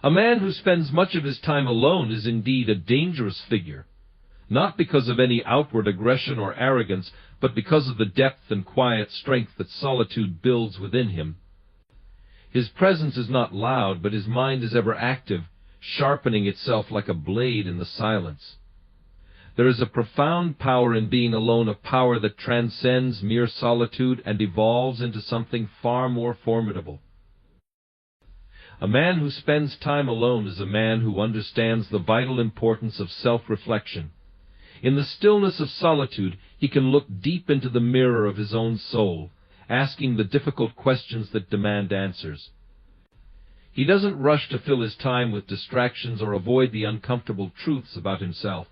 A man who spends much of his time alone is indeed a dangerous figure, not because of any outward aggression or arrogance, but because of the depth and quiet strength that solitude builds within him. His presence is not loud, but his mind is ever active, sharpening itself like a blade in the silence. There is a profound power in being alone, a power that transcends mere solitude and evolves into something far more formidable. A man who spends time alone is a man who understands the vital importance of self-reflection. In the stillness of solitude, he can look deep into the mirror of his own soul, asking the difficult questions that demand answers. He doesn't rush to fill his time with distractions or avoid the uncomfortable truths about himself.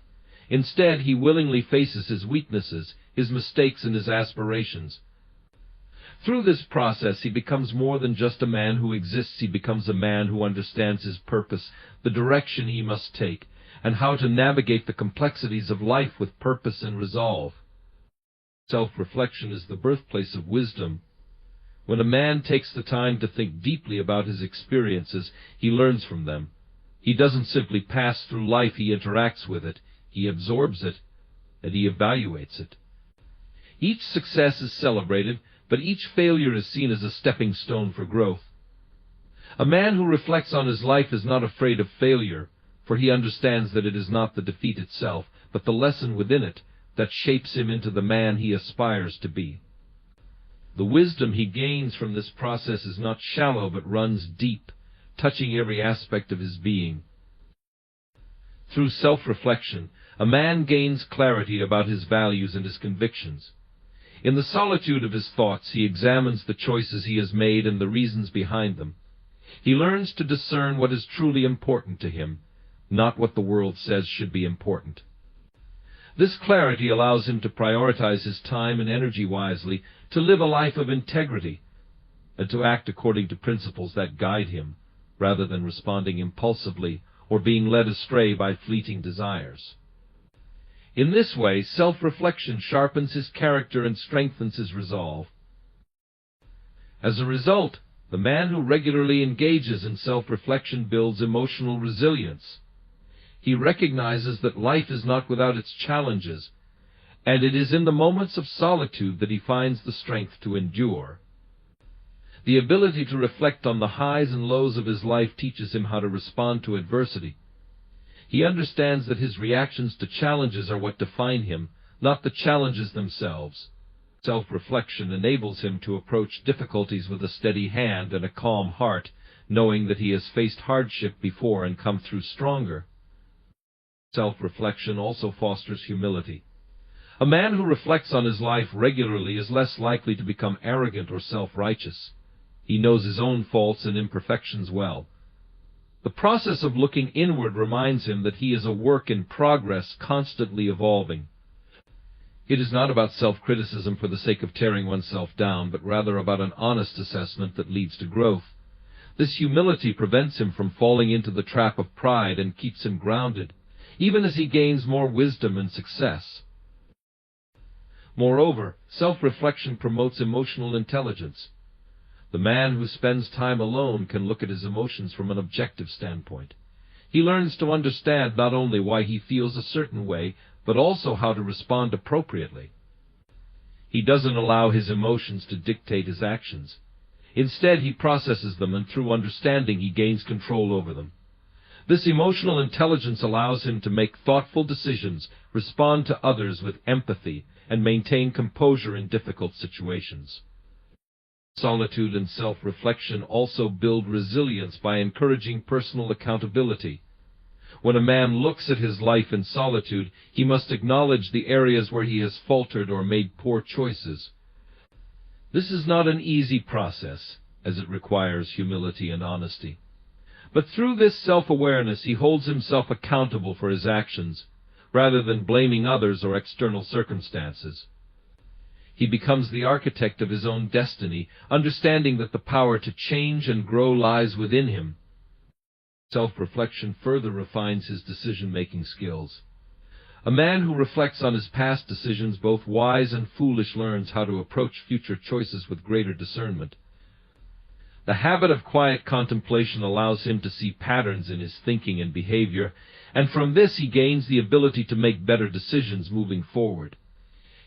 Instead, he willingly faces his weaknesses, his mistakes, and his aspirations. Through this process, he becomes more than just a man who exists. He becomes a man who understands his purpose, the direction he must take, and how to navigate the complexities of life with purpose and resolve. Self-reflection is the birthplace of wisdom. When a man takes the time to think deeply about his experiences, he learns from them. He doesn't simply pass through life, he interacts with it, he absorbs it, and he evaluates it. Each success is celebrated, but each failure is seen as a stepping stone for growth. A man who reflects on his life is not afraid of failure, for he understands that it is not the defeat itself, but the lesson within it that shapes him into the man he aspires to be. The wisdom he gains from this process is not shallow, but runs deep, touching every aspect of his being. Through self-reflection, a man gains clarity about his values and his convictions. In the solitude of his thoughts, he examines the choices he has made and the reasons behind them. He learns to discern what is truly important to him, not what the world says should be important. This clarity allows him to prioritize his time and energy wisely, to live a life of integrity, and to act according to principles that guide him, rather than responding impulsively or being led astray by fleeting desires. In this way, self-reflection sharpens his character and strengthens his resolve. As a result, the man who regularly engages in self-reflection builds emotional resilience. He recognizes that life is not without its challenges, and it is in the moments of solitude that he finds the strength to endure. The ability to reflect on the highs and lows of his life teaches him how to respond to adversity. He understands that his reactions to challenges are what define him, not the challenges themselves. Self-reflection enables him to approach difficulties with a steady hand and a calm heart, knowing that he has faced hardship before and come through stronger. Self-reflection also fosters humility. A man who reflects on his life regularly is less likely to become arrogant or self-righteous. He knows his own faults and imperfections well. The process of looking inward reminds him that he is a work in progress, constantly evolving. It is not about self-criticism for the sake of tearing oneself down, but rather about an honest assessment that leads to growth. This humility prevents him from falling into the trap of pride and keeps him grounded, even as he gains more wisdom and success. Moreover, self-reflection promotes emotional intelligence. The man who spends time alone can look at his emotions from an objective standpoint. He learns to understand not only why he feels a certain way, but also how to respond appropriately. He doesn't allow his emotions to dictate his actions. Instead, he processes them, and through understanding, he gains control over them. This emotional intelligence allows him to make thoughtful decisions, respond to others with empathy, and maintain composure in difficult situations. Solitude and self-reflection also build resilience by encouraging personal accountability. When a man looks at his life in solitude, he must acknowledge the areas where he has faltered or made poor choices. This is not an easy process, as it requires humility and honesty. But through this self-awareness, he holds himself accountable for his actions, rather than blaming others or external circumstances. He becomes the architect of his own destiny, understanding that the power to change and grow lies within him. Self-reflection further refines his decision-making skills. A man who reflects on his past decisions, both wise and foolish, learns how to approach future choices with greater discernment. The habit of quiet contemplation allows him to see patterns in his thinking and behavior, and from this he gains the ability to make better decisions moving forward.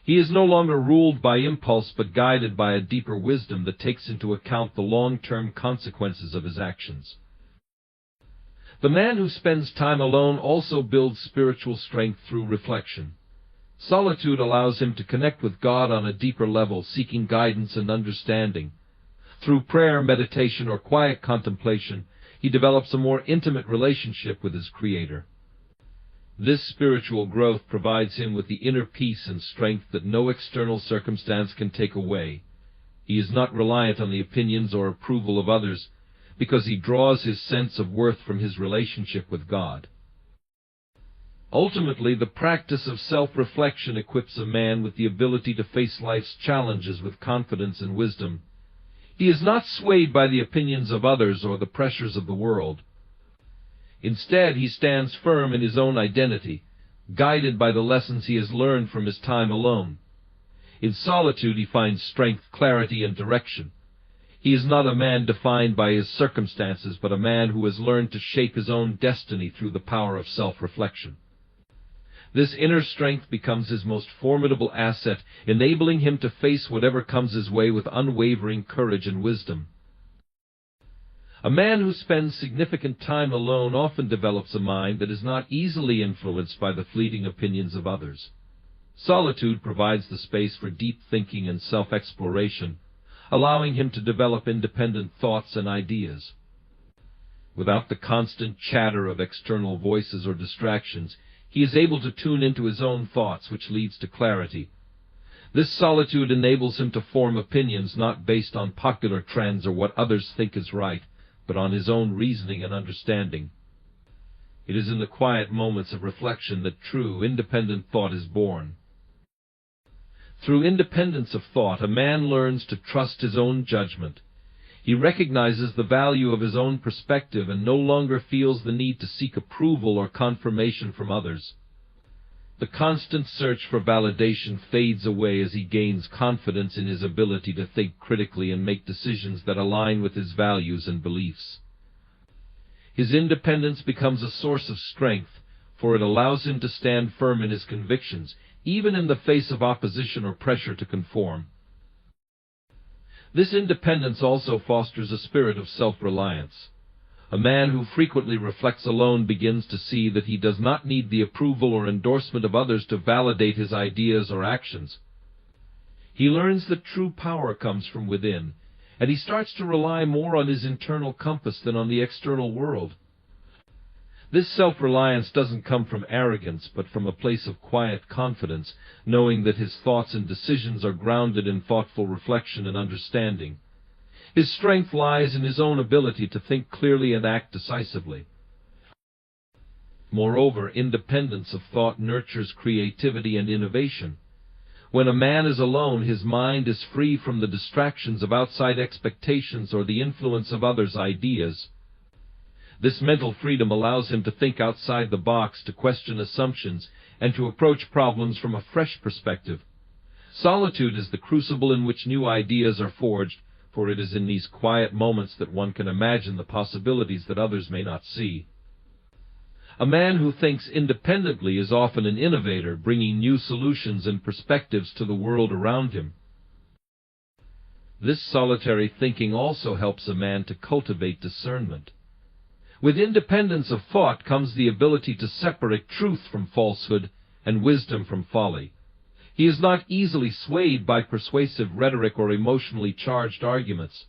He is no longer ruled by impulse but guided by a deeper wisdom that takes into account the long-term consequences of his actions. The man who spends time alone also builds spiritual strength through reflection. Solitude allows him to connect with God on a deeper level, seeking guidance and understanding. Through prayer, meditation, or quiet contemplation, he develops a more intimate relationship with his Creator. This spiritual growth provides him with the inner peace and strength that no external circumstance can take away. He is not reliant on the opinions or approval of others, because he draws his sense of worth from his relationship with God. Ultimately, the practice of self-reflection equips a man with the ability to face life's challenges with confidence and wisdom. He is not swayed by the opinions of others or the pressures of the world. Instead, he stands firm in his own identity, guided by the lessons he has learned from his time alone. In solitude, he finds strength, clarity, and direction. He is not a man defined by his circumstances, but a man who has learned to shape his own destiny through the power of self-reflection. This inner strength becomes his most formidable asset, enabling him to face whatever comes his way with unwavering courage and wisdom. A man who spends significant time alone often develops a mind that is not easily influenced by the fleeting opinions of others. Solitude provides the space for deep thinking and self-exploration, allowing him to develop independent thoughts and ideas. Without the constant chatter of external voices or distractions, he is able to tune into his own thoughts, which leads to clarity. This solitude enables him to form opinions not based on popular trends or what others think is right, but on his own reasoning and understanding. It is in the quiet moments of reflection that true, independent thought is born. Through independence of thought, a man learns to trust his own judgment. He recognizes the value of his own perspective and no longer feels the need to seek approval or confirmation from others. The constant search for validation fades away as he gains confidence in his ability to think critically and make decisions that align with his values and beliefs. His independence becomes a source of strength, for it allows him to stand firm in his convictions, even in the face of opposition or pressure to conform. This independence also fosters a spirit of self-reliance. A man who frequently reflects alone begins to see that he does not need the approval or endorsement of others to validate his ideas or actions. He learns that true power comes from within, and he starts to rely more on his internal compass than on the external world. This self-reliance doesn't come from arrogance, but from a place of quiet confidence, knowing that his thoughts and decisions are grounded in thoughtful reflection and understanding. His strength lies in his own ability to think clearly and act decisively. Moreover, independence of thought nurtures creativity and innovation. When a man is alone, his mind is free from the distractions of outside expectations or the influence of others' ideas. This mental freedom allows him to think outside the box, to question assumptions, and to approach problems from a fresh perspective. Solitude is the crucible in which new ideas are forged, for it is in these quiet moments that one can imagine the possibilities that others may not see. A man who thinks independently is often an innovator, bringing new solutions and perspectives to the world around him. This solitary thinking also helps a man to cultivate discernment. With independence of thought comes the ability to separate truth from falsehood and wisdom from folly. He is not easily swayed by persuasive rhetoric or emotionally charged arguments.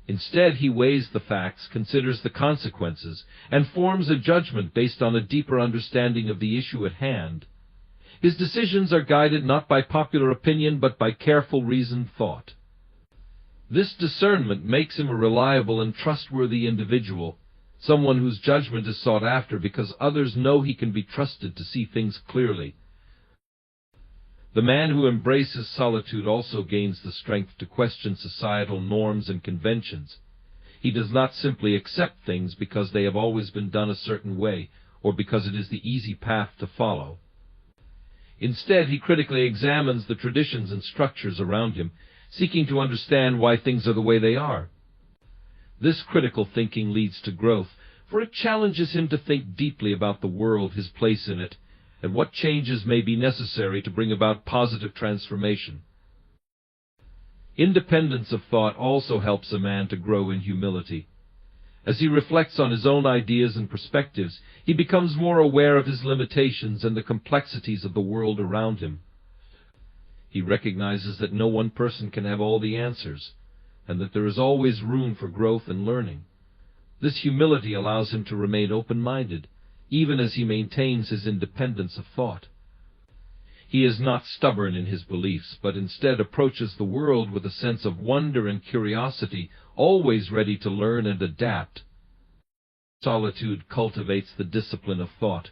Instead, he weighs the facts, considers the consequences, and forms a judgment based on a deeper understanding of the issue at hand. His decisions are guided not by popular opinion, but by careful reasoned thought. This discernment makes him a reliable and trustworthy individual, someone whose judgment is sought after because others know he can be trusted to see things clearly. The man who embraces solitude also gains the strength to question societal norms and conventions. He does not simply accept things because they have always been done a certain way, or because it is the easy path to follow. Instead, he critically examines the traditions and structures around him, seeking to understand why things are the way they are. This critical thinking leads to growth, for it challenges him to think deeply about the world, his place in it, and what changes may be necessary to bring about positive transformation. Independence of thought also helps a man to grow in humility. As he reflects on his own ideas and perspectives, he becomes more aware of his limitations and the complexities of the world around him. He recognizes that no one person can have all the answers, and that there is always room for growth and learning. This humility allows him to remain open-minded, even as he maintains his independence of thought. He is not stubborn in his beliefs, but instead approaches the world with a sense of wonder and curiosity, always ready to learn and adapt. Solitude cultivates the discipline of thought.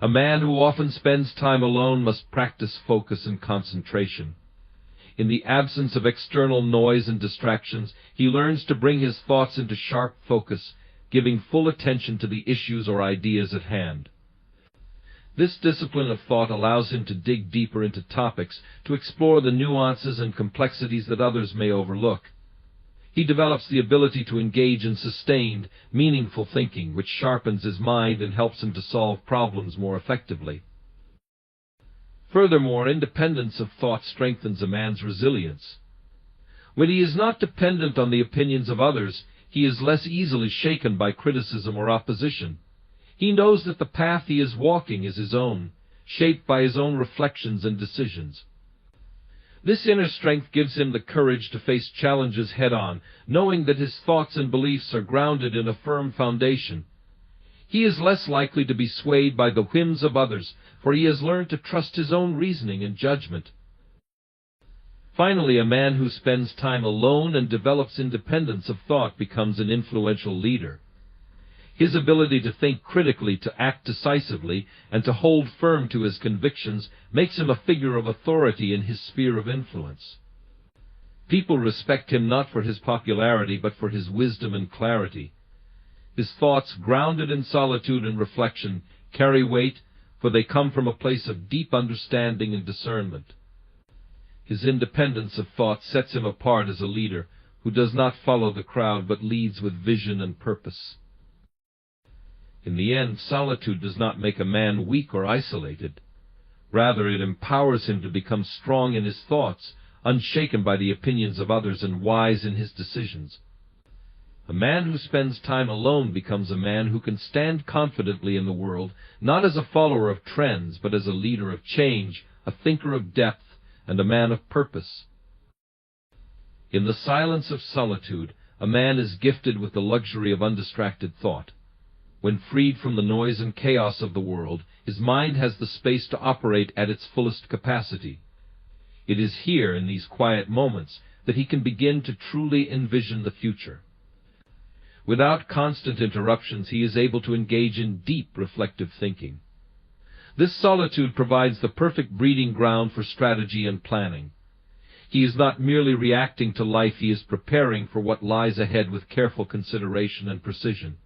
A man who often spends time alone must practice focus and concentration. In the absence of external noise and distractions, he learns to bring his thoughts into sharp focus, giving full attention to the issues or ideas at hand. This discipline of thought allows him to dig deeper into topics, to explore the nuances and complexities that others may overlook. He develops the ability to engage in sustained, meaningful thinking, which sharpens his mind and helps him to solve problems more effectively. Furthermore, independence of thought strengthens a man's resilience. When he is not dependent on the opinions of others, he is less easily shaken by criticism or opposition. He knows that the path he is walking is his own, shaped by his own reflections and decisions. This inner strength gives him the courage to face challenges head-on, knowing that his thoughts and beliefs are grounded in a firm foundation. He is less likely to be swayed by the whims of others, for he has learned to trust his own reasoning and judgment. Finally, a man who spends time alone and develops independence of thought becomes an influential leader. His ability to think critically, to act decisively, and to hold firm to his convictions makes him a figure of authority in his sphere of influence. People respect him not for his popularity, but for his wisdom and clarity. His thoughts, grounded in solitude and reflection, carry weight, for they come from a place of deep understanding and discernment. His independence of thought sets him apart as a leader who does not follow the crowd but leads with vision and purpose. In the end, solitude does not make a man weak or isolated. Rather, it empowers him to become strong in his thoughts, unshaken by the opinions of others, and wise in his decisions. A man who spends time alone becomes a man who can stand confidently in the world, not as a follower of trends, but as a leader of change, a thinker of depth, and a man of purpose. In the silence of solitude, a man is gifted with the luxury of undistracted thought. When freed from the noise and chaos of the world, his mind has the space to operate at its fullest capacity. It is here, in these quiet moments, that he can begin to truly envision the future. Without constant interruptions, he is able to engage in deep reflective thinking. This solitude provides the perfect breeding ground for strategy and planning. He is not merely reacting to life, he is preparing for what lies ahead with careful consideration and precision.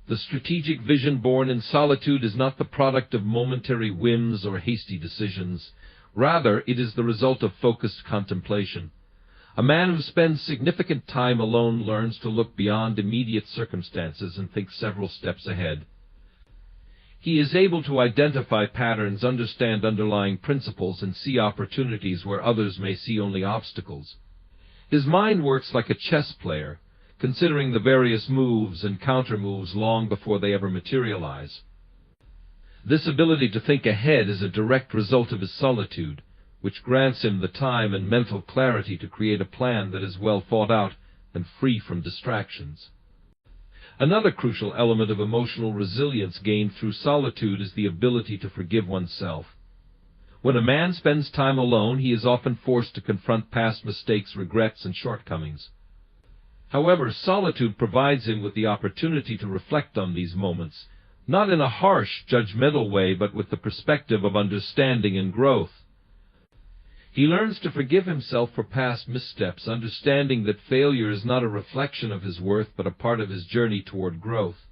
The strategic vision born in solitude is not the product of momentary whims or hasty decisions. Rather, it is the result of focused contemplation. A man who spends significant time alone learns to look beyond immediate circumstances and think several steps ahead. He is able to identify patterns, understand underlying principles, and see opportunities where others may see only obstacles. His mind works like a chess player, considering the various moves and counter-moves long before they ever materialize. This ability to think ahead is a direct result of his solitude, which grants him the time and mental clarity to create a plan that is well thought out and free from distractions. Another crucial element of emotional resilience gained through solitude is the ability to forgive oneself. When a man spends time alone, he is often forced to confront past mistakes, regrets, and shortcomings. However, solitude provides him with the opportunity to reflect on these moments, not in a harsh, judgmental way, but with the perspective of understanding and growth. He learns to forgive himself for past missteps, understanding that failure is not a reflection of his worth, but a part of his journey toward growth.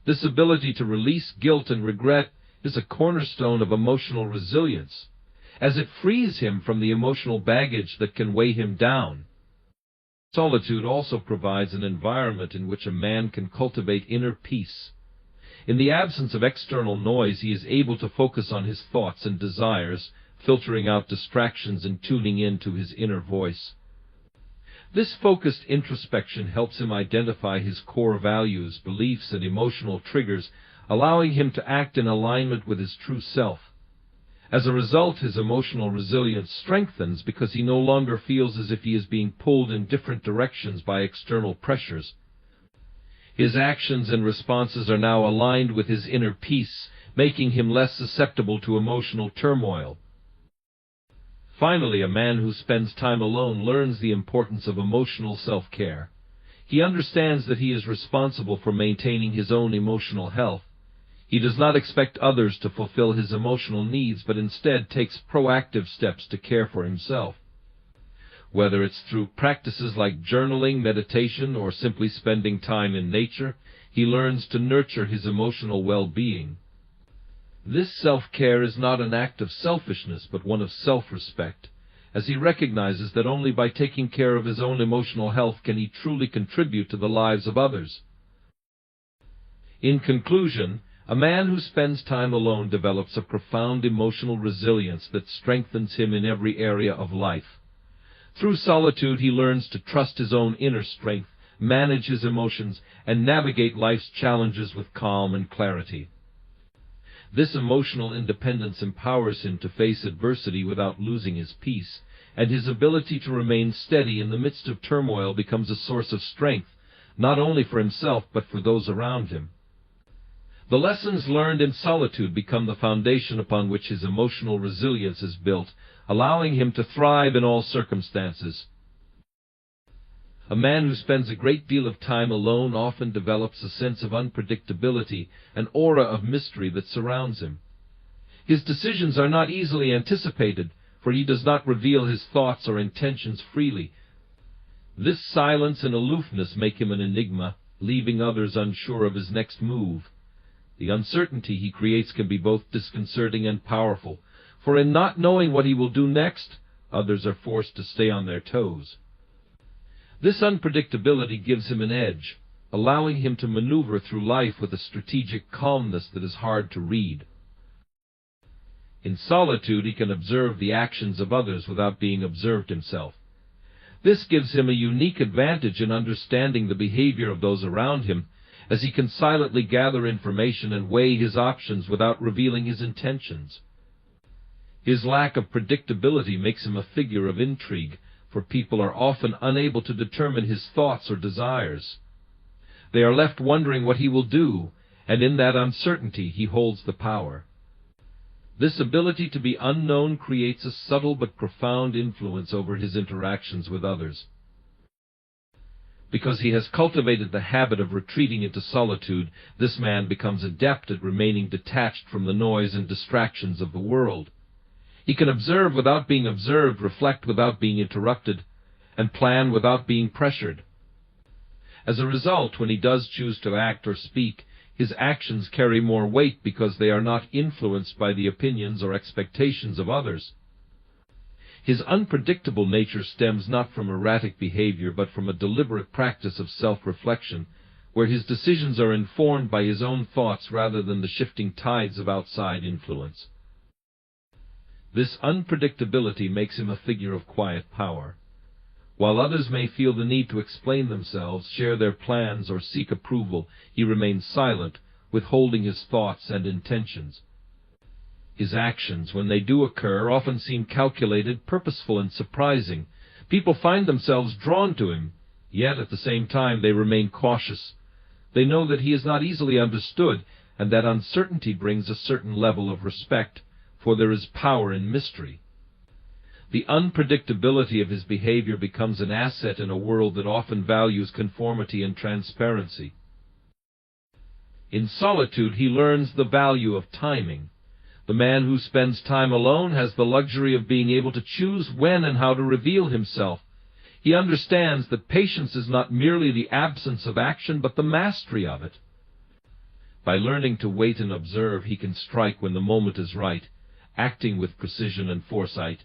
This ability to release guilt and regret is a cornerstone of emotional resilience, as it frees him from the emotional baggage that can weigh him down. Solitude also provides an environment in which a man can cultivate inner peace. In the absence of external noise, he is able to focus on his thoughts and desires, filtering out distractions and tuning in to his inner voice. This focused introspection helps him identify his core values, beliefs, and emotional triggers, allowing him to act in alignment with his true self. As a result, his emotional resilience strengthens because he no longer feels as if he is being pulled in different directions by external pressures. His actions and responses are now aligned with his inner peace, making him less susceptible to emotional turmoil. Finally, a man who spends time alone learns the importance of emotional self-care. He understands that he is responsible for maintaining his own emotional health. He does not expect others to fulfill his emotional needs, but instead takes proactive steps to care for himself. Whether it's through practices like journaling, meditation, or simply spending time in nature, he learns to nurture his emotional well-being. This self-care is not an act of selfishness, but one of self-respect, as he recognizes that only by taking care of his own emotional health can he truly contribute to the lives of others. In conclusion, a man who spends time alone develops a profound emotional resilience that strengthens him in every area of life. Through solitude, he learns to trust his own inner strength, manage his emotions, and navigate life's challenges with calm and clarity. This emotional independence empowers him to face adversity without losing his peace, and his ability to remain steady in the midst of turmoil becomes a source of strength, not only for himself but for those around him. The lessons learned in solitude become the foundation upon which his emotional resilience is built, allowing him to thrive in all circumstances. A man who spends a great deal of time alone often develops a sense of unpredictability, an aura of mystery that surrounds him. His decisions are not easily anticipated, for he does not reveal his thoughts or intentions freely. This silence and aloofness make him an enigma, leaving others unsure of his next move. The uncertainty he creates can be both disconcerting and powerful, for in not knowing what he will do next, others are forced to stay on their toes. This unpredictability gives him an edge, allowing him to maneuver through life with a strategic calmness that is hard to read. In solitude, he can observe the actions of others without being observed himself. This gives him a unique advantage in understanding the behavior of those around him, as he can silently gather information and weigh his options without revealing his intentions. His lack of predictability makes him a figure of intrigue, for people are often unable to determine his thoughts or desires. They are left wondering what he will do, and in that uncertainty he holds the power. This ability to be unknown creates a subtle but profound influence over his interactions with others. Because he has cultivated the habit of retreating into solitude, this man becomes adept at remaining detached from the noise and distractions of the world. He can observe without being observed, reflect without being interrupted, and plan without being pressured. As a result, when he does choose to act or speak, his actions carry more weight because they are not influenced by the opinions or expectations of others. His unpredictable nature stems not from erratic behavior but from a deliberate practice of self-reflection, where his decisions are informed by his own thoughts rather than the shifting tides of outside influence. This unpredictability makes him a figure of quiet power. While others may feel the need to explain themselves, share their plans, or seek approval, he remains silent, withholding his thoughts and intentions. His actions, when they do occur, often seem calculated, purposeful, and surprising. People find themselves drawn to him, yet at the same time they remain cautious. They know that he is not easily understood, and that uncertainty brings a certain level of respect, for there is power in mystery. The unpredictability of his behavior becomes an asset in a world that often values conformity and transparency. In solitude, he learns the value of timing. The man who spends time alone has the luxury of being able to choose when and how to reveal himself. He understands that patience is not merely the absence of action, but the mastery of it. By learning to wait and observe, he can strike when the moment is right, acting with precision and foresight.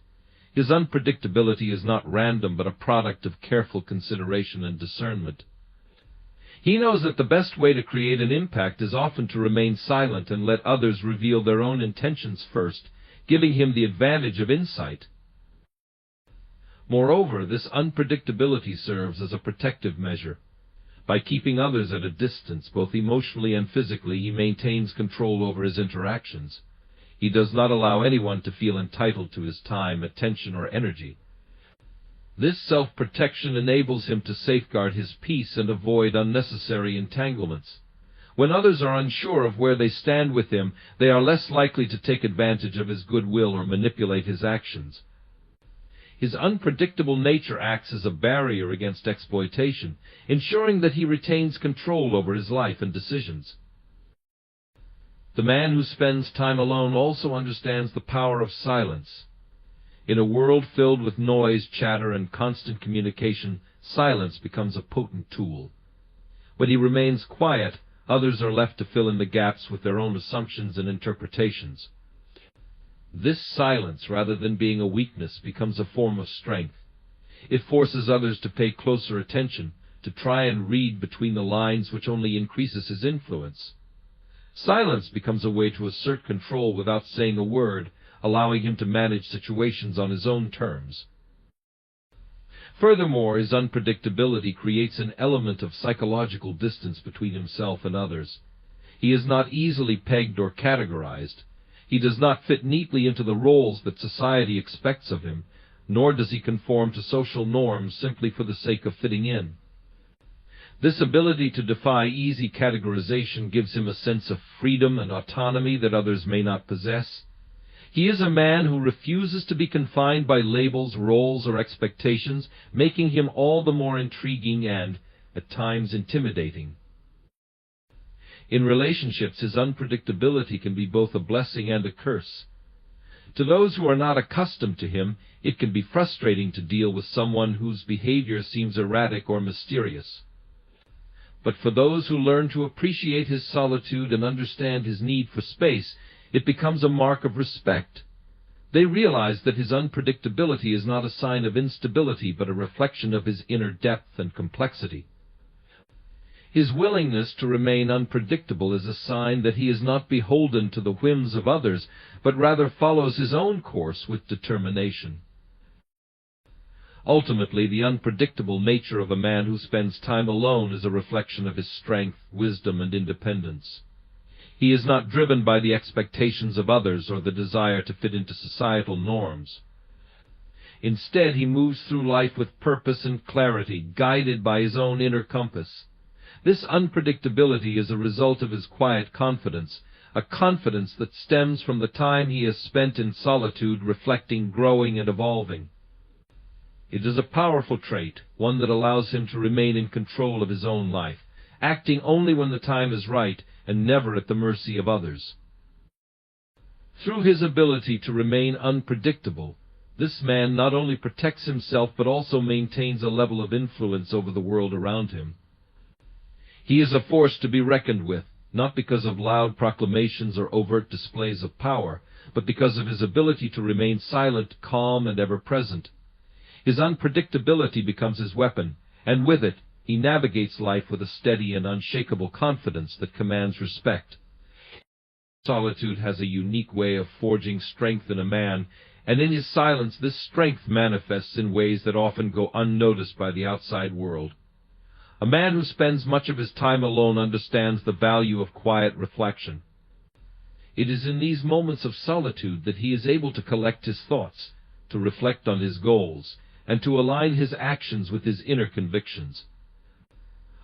His unpredictability is not random but a product of careful consideration and discernment. He knows that the best way to create an impact is often to remain silent and let others reveal their own intentions first, giving him the advantage of insight. Moreover, this unpredictability serves as a protective measure. By keeping others at a distance, both emotionally and physically, he maintains control over his interactions. He does not allow anyone to feel entitled to his time, attention, or energy. This self-protection enables him to safeguard his peace and avoid unnecessary entanglements. When others are unsure of where they stand with him, they are less likely to take advantage of his goodwill or manipulate his actions. His unpredictable nature acts as a barrier against exploitation, ensuring that he retains control over his life and decisions. The man who spends time alone also understands the power of silence. In a world filled with noise, chatter, and constant communication, silence becomes a potent tool. When he remains quiet, others are left to fill in the gaps with their own assumptions and interpretations. This silence, rather than being a weakness, becomes a form of strength. It forces others to pay closer attention, to try and read between the lines, which only increases his influence. Silence becomes a way to assert control without saying a word, allowing him to manage situations on his own terms. Furthermore, his unpredictability creates an element of psychological distance between himself and others. He is not easily pegged or categorized. He does not fit neatly into the roles that society expects of him, nor does he conform to social norms simply for the sake of fitting in. This ability to defy easy categorization gives him a sense of freedom and autonomy that others may not possess. He is a man who refuses to be confined by labels, roles, or expectations, making him all the more intriguing and, at times, intimidating. In relationships, his unpredictability can be both a blessing and a curse. To those who are not accustomed to him, it can be frustrating to deal with someone whose behavior seems erratic or mysterious. But for those who learn to appreciate his solitude and understand his need for space, it becomes a mark of respect. They realize that his unpredictability is not a sign of instability, but a reflection of his inner depth and complexity. His willingness to remain unpredictable is a sign that he is not beholden to the whims of others, but rather follows his own course with determination. Ultimately, the unpredictable nature of a man who spends time alone is a reflection of his strength, wisdom, and independence. He is not driven by the expectations of others or the desire to fit into societal norms. Instead, he moves through life with purpose and clarity, guided by his own inner compass. This unpredictability is a result of his quiet confidence, a confidence that stems from the time he has spent in solitude, reflecting, growing, and evolving. It is a powerful trait, one that allows him to remain in control of his own life, acting only when the time is right and never at the mercy of others. Through his ability to remain unpredictable, this man not only protects himself but also maintains a level of influence over the world around him. He is a force to be reckoned with, not because of loud proclamations or overt displays of power, but because of his ability to remain silent, calm, and ever-present. His unpredictability becomes his weapon, and with it, he navigates life with a steady and unshakable confidence that commands respect. Solitude has a unique way of forging strength in a man, and in his silence this strength manifests in ways that often go unnoticed by the outside world. A man who spends much of his time alone understands the value of quiet reflection. It is in these moments of solitude that he is able to collect his thoughts, to reflect on his goals, and to align his actions with his inner convictions.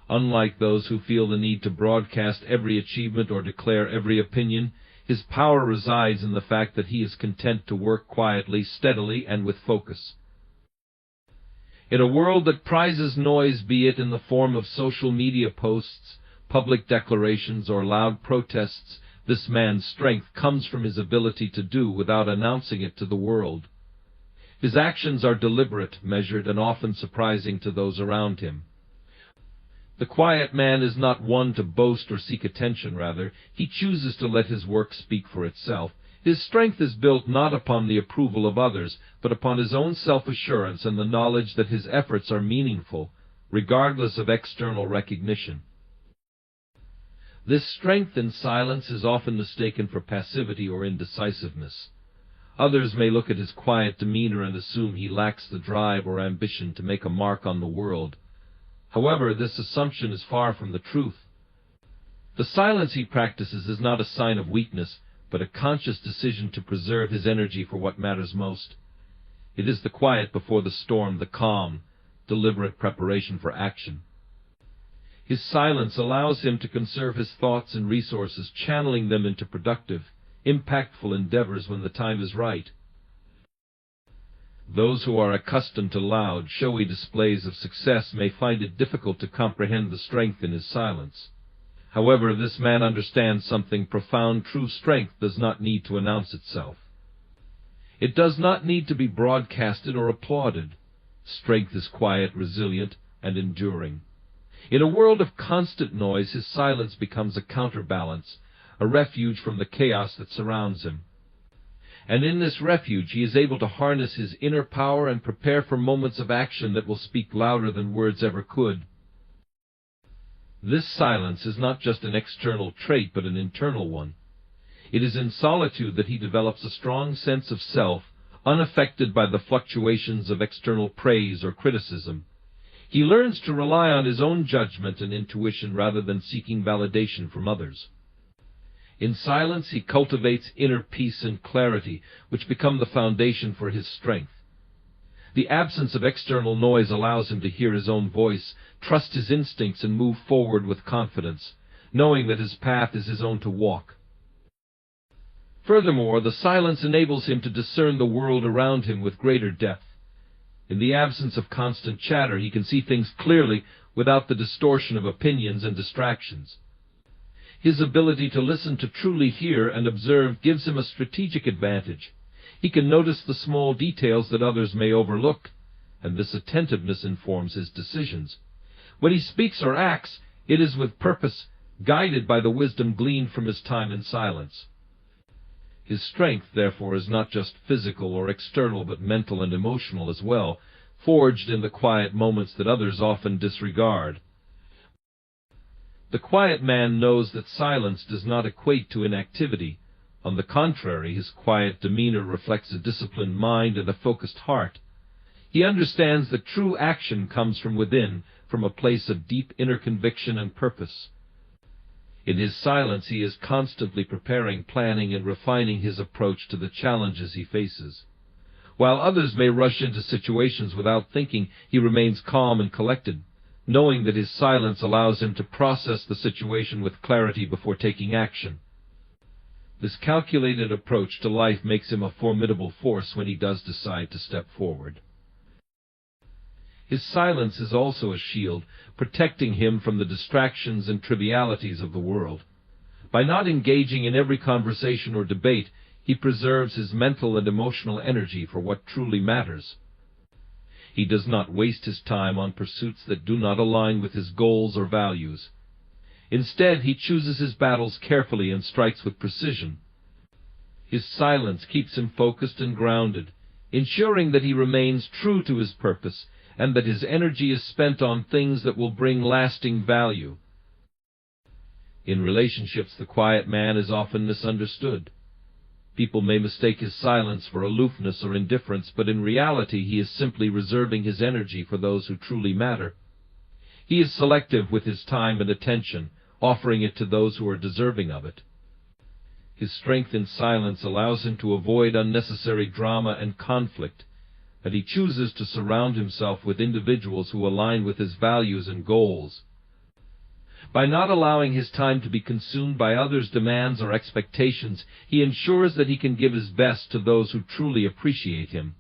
Unlike those who feel the need to broadcast every achievement or declare every opinion, his power resides in the fact that he is content to work quietly, steadily, and with focus. In a world that prizes noise, be it in the form of social media posts, public declarations, or loud protests, this man's strength comes from his ability to do without announcing it to the world. His actions are deliberate, measured, and often surprising to those around him. The quiet man is not one to boast or seek attention. Rather, he chooses to let his work speak for itself, His strength is built not upon the approval of others, but upon his own self-assurance and the knowledge that his efforts are meaningful, regardless of external recognition. This strength in silence is often mistaken for passivity or indecisiveness. Others may look at his quiet demeanor and assume he lacks the drive or ambition to make a mark on the world. However, this assumption is far from the truth. The silence he practices is not a sign of weakness, but a conscious decision to preserve his energy for what matters most. It is the quiet before the storm, the calm, deliberate preparation for action. His silence allows him to conserve his thoughts and resources, channeling them into productive, impactful endeavors when the time is right. Those who are accustomed to loud, showy displays of success may find it difficult to comprehend the strength in his silence. However, this man understands something profound. True strength does not need to announce itself. It does not need to be broadcasted or applauded. Strength is quiet, resilient, and enduring. In a world of constant noise, his silence becomes a counterbalance, a refuge from the chaos that surrounds him. And in this refuge he is able to harness his inner power and prepare for moments of action that will speak louder than words ever could. This silence is not just an external trait, but an internal one. It is in solitude that he develops a strong sense of self, unaffected by the fluctuations of external praise or criticism. He learns to rely on his own judgment and intuition rather than seeking validation from others. In silence he cultivates inner peace and clarity, which become the foundation for his strength. The absence of external noise allows him to hear his own voice, trust his instincts, and move forward with confidence, knowing that his path is his own to walk. Furthermore, the silence enables him to discern the world around him with greater depth. In the absence of constant chatter, he can see things clearly without the distortion of opinions and distractions. His ability to listen, to truly hear and observe, gives him a strategic advantage. He can notice the small details that others may overlook, and this attentiveness informs his decisions. When he speaks or acts, it is with purpose, guided by the wisdom gleaned from his time in silence. His strength, therefore, is not just physical or external, but mental and emotional as well, forged in the quiet moments that others often disregard. The quiet man knows that silence does not equate to inactivity. On the contrary, his quiet demeanor reflects a disciplined mind and a focused heart. He understands that true action comes from within, from a place of deep inner conviction and purpose. In his silence he is constantly preparing, planning, and refining his approach to the challenges he faces. While others may rush into situations without thinking, he remains calm and collected, knowing that his silence allows him to process the situation with clarity before taking action. This calculated approach to life makes him a formidable force when he does decide to step forward. His silence is also a shield, protecting him from the distractions and trivialities of the world. By not engaging in every conversation or debate, he preserves his mental and emotional energy for what truly matters. He does not waste his time on pursuits that do not align with his goals or values. Instead, he chooses his battles carefully and strikes with precision. His silence keeps him focused and grounded, ensuring that he remains true to his purpose and that his energy is spent on things that will bring lasting value. In relationships, the quiet man is often misunderstood. People may mistake his silence for aloofness or indifference, but in reality he is simply reserving his energy for those who truly matter. He is selective with his time and attention, offering it to those who are deserving of it. His strength in silence allows him to avoid unnecessary drama and conflict, and he chooses to surround himself with individuals who align with his values and goals. By not allowing his time to be consumed by others' demands or expectations, he ensures that he can give his best to those who truly appreciate him.